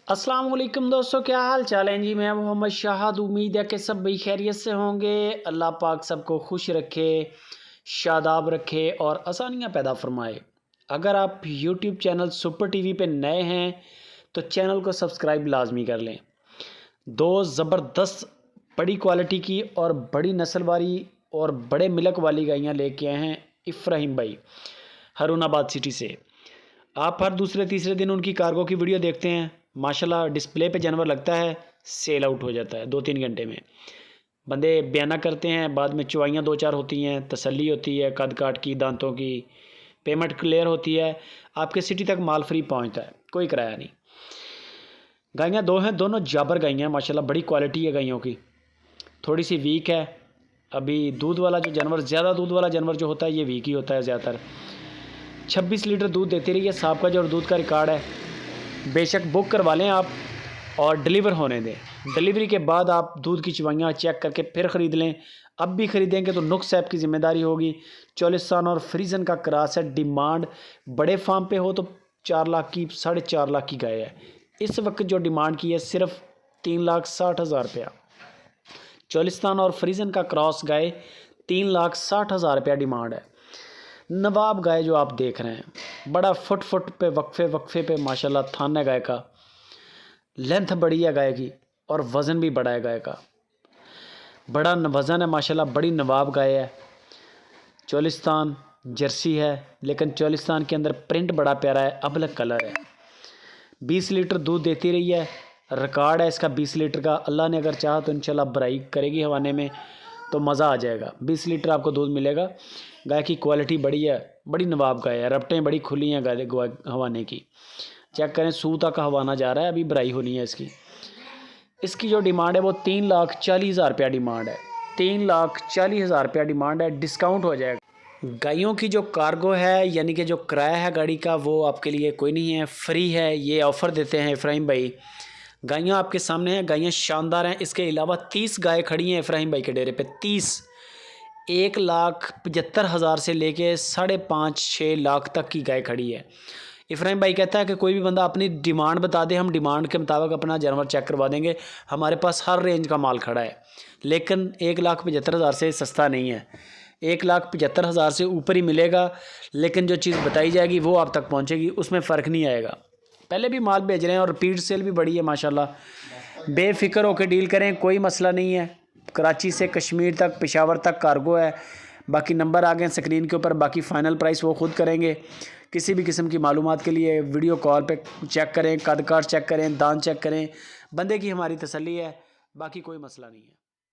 अस्सलाम वालेकुम दोस्तों, क्या हाल चाल है जी। मैं मोहम्मद शाहद। उम्मीद है कि सब भाई खैरियत से होंगे। अल्लाह पाक सबको खुश रखे, शादाब रखे और आसानियाँ पैदा फरमाए। अगर आप यूट्यूब चैनल सुपर टीवी पे नए हैं तो चैनल को सब्सक्राइब लाजमी कर लें। दो ज़बरदस्त बड़ी क्वालिटी की और बड़ी नस्ल वाली और बड़े मिलक वाली गायें लेके आए हैं इफ्राहिम भाई हारूनाबाद सिटी से। आप हर दूसरे तीसरे दिन उनकी कार्गो की वीडियो देखते हैं, माशाल्लाह डिस्प्ले पे जानवर लगता है, सेल आउट हो जाता है 2-3 घंटे में। बंदे बयाना करते हैं, बाद में चुवाइयाँ 2-4 होती हैं, तसल्ली होती है कद काट की, दांतों की, पेमेंट क्लियर होती है, आपके सिटी तक माल फ्री पहुंचता है, कोई किराया नहीं। गायें दो हैं, दोनों जाबर गायें हैं माशाल्लाह, बड़ी क्वालिटी है गायों की। थोड़ी सी वीक है अभी। दूध वाला जो जानवर, ज़्यादा दूध वाला जानवर जो होता है ये वीक ही होता है ज़्यादातर। 26 लीटर दूध देती रही है, साहब का जो दूध का रिकॉर्ड है। बेशक बुक करवा लें आप और डिलीवर होने दें। डिलीवरी के बाद आप दूध की चवाइयाँ चेक करके फिर ख़रीद लें। अब भी ख़रीदेंगे तो नुक्स ऐप की ज़िम्मेदारी होगी। चोलिस्तान और फ्रीजन का क्रॉस है। डिमांड बड़े फार्म पे हो तो 4 लाख की, 4.5 लाख की गाय है। इस वक्त जो डिमांड की है सिर्फ 3,60,000 रुपया। चोलिस्तान और फ्रीजन का क्रॉस गाय 3,60,000 रुपया डिमांड है। नवाब गाय जो आप देख रहे हैं, बड़ा फुट पे वक्फे पे माशाल्लाह थान है गाय का। लेंथ बड़ी है गाय की और वज़न भी बड़ा है गाय का। बड़ा वज़न है माशाल्लाह, बड़ी नवाब गाय है। चोलिस्तान जर्सी है, लेकिन चोलिस्तान के अंदर प्रिंट बड़ा प्यारा है, अबलग कलर है। 20 लीटर दूध देती रही है, रिकॉर्ड है इसका 20 लीटर का। अल्लाह ने अगर चाहा तो इंशाल्लाह बराई करेगी हवाने में तो मज़ा आ जाएगा। 20 लीटर आपको दूध मिलेगा। गाय की क्वालिटी बड़ी है, बड़ी नवाब गाय है। रपटें बड़ी खुली हैं गाय हवाने की, चेक करें, सू तक हवाना जा रहा है, अभी बराई होनी है इसकी। इसकी जो डिमांड है वो 3,40,000 रुपया डिमांड है। 3,40,000 रुपया डिमांड है, डिस्काउंट हो जाएगा। गायों की जो कार्गो है यानी कि जो किराया है गाड़ी का वो आपके लिए कोई नहीं है, फ्री है। ये ऑफ़र देते हैं इफ्राहिम भाई। गायें आपके सामने हैं, गायें शानदार हैं। इसके अलावा 30 गाय खड़ी हैं इफ्राहिम भाई के डेरे पे। 30 1,75,000 से लेके 5.5-6 लाख तक की गाय खड़ी है। इफ्राहिम भाई कहता है कि कोई भी बंदा अपनी डिमांड बता दे, हम डिमांड के मुताबिक अपना जानवर चेक करवा देंगे। हमारे पास हर रेंज का माल खड़ा है, लेकिन 1,75,000 से सस्ता नहीं है। 1,75,000 से ऊपर ही मिलेगा, लेकिन जो चीज़ बताई जाएगी वो आप तक पहुँचेगी, उसमें फ़र्क नहीं आएगा। पहले भी माल भेज रहे हैं और रिपीट सेल भी बड़ी है माशाल्लाह। बेफिक्र होकर डील करें, कोई मसला नहीं है। कराची से कश्मीर तक, पेशावर तक कार्गो है। बाकी नंबर आ गए स्क्रीन के ऊपर, बाकी फ़ाइनल प्राइस वो ख़ुद करेंगे। किसी भी किस्म की मालूमात के लिए वीडियो कॉल पे चेक करें, कद काठ चेक करें, दांत चेक करें। बंदे की हमारी तसल्ली है, बाकी कोई मसला नहीं है।